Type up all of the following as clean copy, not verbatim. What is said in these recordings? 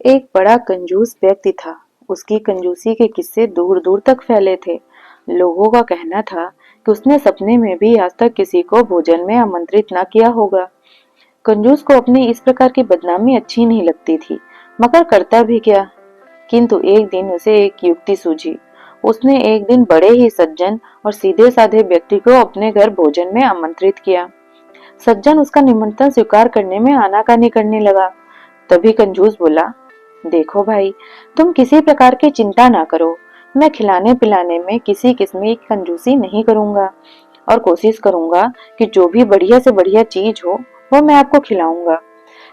एक बड़ा कंजूस व्यक्ति था। उसकी कंजूसी के किस्से दूर दूर तक फैले थे। लोगों का कहना था कि उसने सपने में भी आज तक किसी को भोजन में आमंत्रित न किया होगा। कंजूस को अपनी इस प्रकार की बदनामी अच्छी नहीं लगती थी, मगर करता भी क्या। किंतु एक दिन उसे एक युक्ति सूझी। उसने एक दिन बड़े ही सज्जन और सीधे साधे व्यक्ति को अपने घर भोजन में आमंत्रित किया। सज्जन उसका निमंत्रण स्वीकार करने में आनाकानी करने लगा। तभी कंजूस बोला, देखो भाई, तुम किसी प्रकार की चिंता ना करो। मैं खिलाने पिलाने में किसी किस्म की कंजूसी नहीं करूंगा और कोशिश करूंगा कि जो भी बढ़िया से बढ़िया चीज हो वो मैं आपको खिलाऊंगा।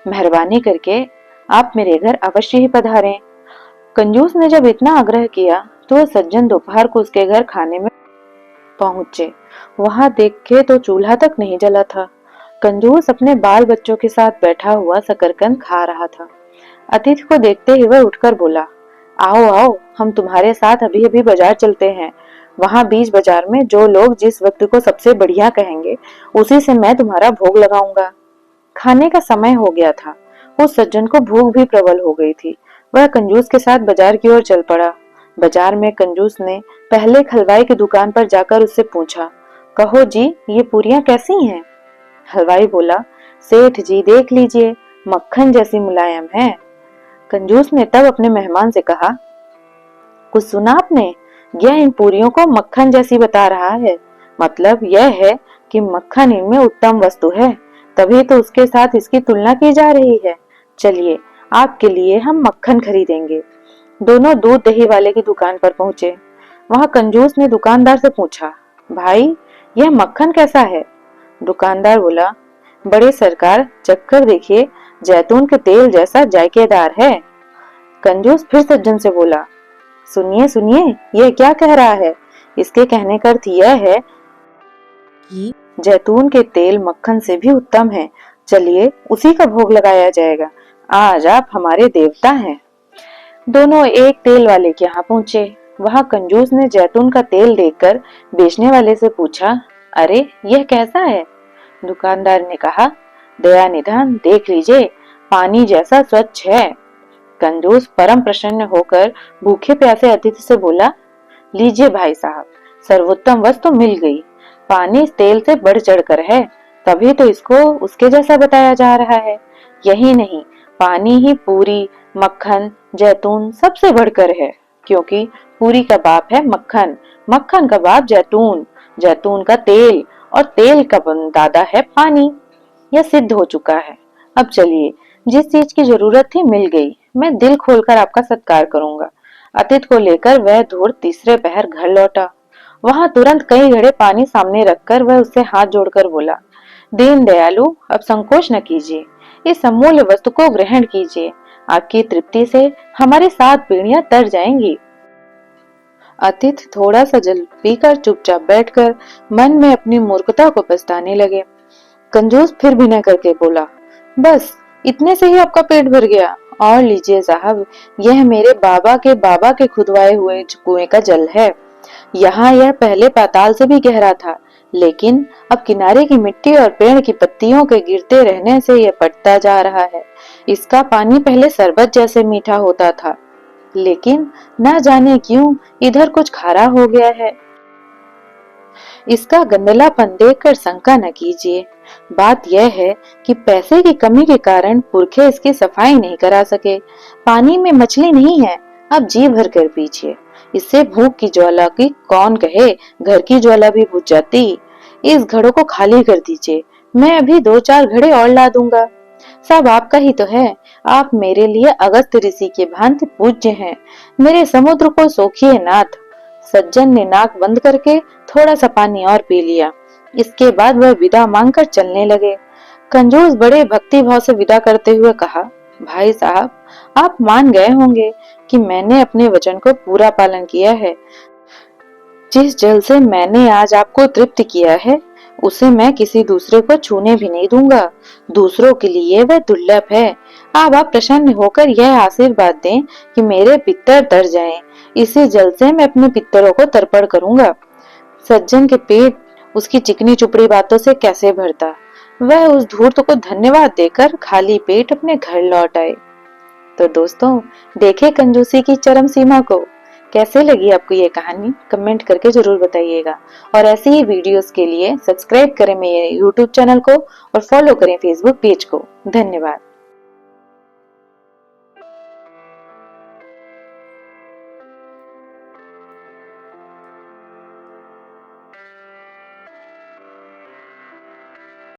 मेहरबानी करके आप मेरे घर अवश्य ही पधारें। कंजूस ने जब इतना आग्रह किया तो वह सज्जन दोपहर को उसके घर खाने में पहुंचे। वहां देखे तो चूल्हा तक नहीं जला था। कंजूस अपने बाल बच्चों के साथ बैठा हुआ शकरकंद खा रहा था। अतिथि को देखते ही वह उठकर बोला, आओ आओ, हम तुम्हारे साथ अभी अभी बाजार चलते हैं। वहां बीच बाजार में जो लोग जिस व्यक्ति को सबसे बढ़िया कहेंगे उसी से मैं तुम्हारा भोग लगाऊंगा। खाने का समय हो गया था। उस सज्जन को भूख भी प्रबल हो गई थी। वह कंजूस के साथ बाजार की ओर चल पड़ा। बाजार में कंजूस ने पहले एक हलवाई की दुकान पर जाकर उससे पूछा, कहो जी, ये पूरियां कैसी हैं? हलवाई बोला, सेठ जी देख लीजिए, मक्खन जैसी मुलायम है। कंजूस ने तब अपने मेहमान से कहा, कुछ सुना आपने? यह इन पूरियों को मक्खन जैसी बता रहा है। मतलब यह है कि मक्खन इनमें उत्तम वस्तु है, तभी तो उसके साथ इसकी तुलना की जा रही है। चलिए, आपके लिए हम मक्खन खरीदेंगे। दोनों दूध दही वाले की दुकान पर पहुंचे। वहां कंजूस ने दुकानदार से पूछा, भाई, यह मक्खन कैसा है? दुकानदार बोला, बड़े सरकार, चखकर देखिए, जैतून के तेल जैसा जायकेदार है। कंजूस फिर सज्जन से बोला, सुनिए सुनिए, यह क्या कह रहा है? इसके कहने का अर्थ यह है कि जैतून के तेल मक्खन से भी उत्तम है। चलिए, उसी का भोग लगाया जाएगा। आज आप हमारे देवता हैं। दोनों एक तेल वाले के यहाँ पहुंचे। वहां कंजूस ने जैतून का तेल देखकर बेचने वाले से पूछा, अरे यह कैसा है? दुकानदार ने कहा, दया निधान देख लीजिए, पानी जैसा स्वच्छ है। कंजूस परम प्रसन्न होकर भूखे प्यासे अतिथि से बोला, लीजिए भाई साहब, सर्वोत्तम वस्तु मिल गई। पानी इस तेल से बढ़ चढ़कर है, तभी तो इसको उसके जैसा बताया जा रहा है। यही नहीं, पानी ही पूरी, मक्खन, जैतून सबसे बढ़कर है, क्योंकि पूरी का बाप है मक्खन, मक्खन का बाप जैतून, जैतून का तेल और तेल का दादा है पानी। यह सिद्ध हो चुका है। अब चलिए, जिस चीज की जरूरत थी मिल गई। मैं दिल खोलकर आपका सत्कार करूंगा। अतिथि को लेकर वह धूर्त तीसरे पहर घर लौटा। वहां तुरंत कई घड़े पानी सामने रखकर वह उससे हाथ जोड़कर बोला, दीन दयालु, अब संकोच न कीजिए, इस अमूल्य वस्तु को ग्रहण कीजिए। आपकी तृप्ति से हमारी 7 पीढ़ियां तर जाएंगी। अतिथि थोड़ा सा जल पीकर चुपचाप बैठकर मन में अपनी मूर्खता को पछताने लगे। कंजूस फिर विनय करके बोला, बस इतने से ही आपका पेट भर गया? और लीजिए साहब, यह मेरे बाबा के खुदवाए हुए कुएं का जल है। यहाँ यह पहले पाताल से भी गहरा था, लेकिन अब किनारे की मिट्टी और पेड़ की पत्तियों के गिरते रहने से यह पटता जा रहा है। इसका पानी पहले शरबत जैसे मीठा होता था, लेकिन न जाने क्यों इधर कुछ खारा हो गया है। इसका गंदलापन देखकर शंका न कीजिए। बात यह है कि पैसे की कमी के कारण पुरखे इसकी सफाई नहीं करा सके। पानी में मछली नहीं है, अब जी भर कर पीछे। इससे भूख की ज्वाला की कौन कहे, घर की ज्वाला भी बुझ जाती। इस घड़ों को खाली कर दीजिए, मैं अभी 2-4 घड़े और ला दूंगा। सब आपका ही तो है। आप मेरे लिए अगस्त ऋषि के भांति पूज्य हैं। मेरे समुद्र को सोखिए नाथ। सज्जन ने नाक बंद करके थोड़ा सा पानी और पी लिया। इसके बाद वह विदा मांगकर चलने लगे। कंजूस बड़े भक्ति भाव से विदा करते हुए कहा, भाई साहब, आप मान गए होंगे कि मैंने अपने वचन को पूरा पालन किया है। जिस जल से मैंने आज आपको तृप्त किया है, उसे मैं किसी दूसरे को छूने भी नहीं दूंगा। दूसरों के लिए वह दुर्लभ है। अब आप प्रसन्न होकर यह आशीर्वाद दें कि मेरे पित्तर तर जाएं। इसी जल से मैं अपने पित्तरों को तर्पण करूंगा। सज्जन के पेट उसकी चिकनी चुपड़ी बातों से कैसे भरता। वह उस धूर्त को धन्यवाद देकर खाली पेट अपने घर लौट आए। तो दोस्तों, देखे कंजूसी की चरम सीमा को। कैसे लगी आपको ये कहानी? कमेंट करके जरूर बताइएगा। और ऐसी ही वीडियोस के लिए सब्सक्राइब करें मेरे यूट्यूब चैनल को और फॉलो करें फेसबुक पेज को। धन्यवाद।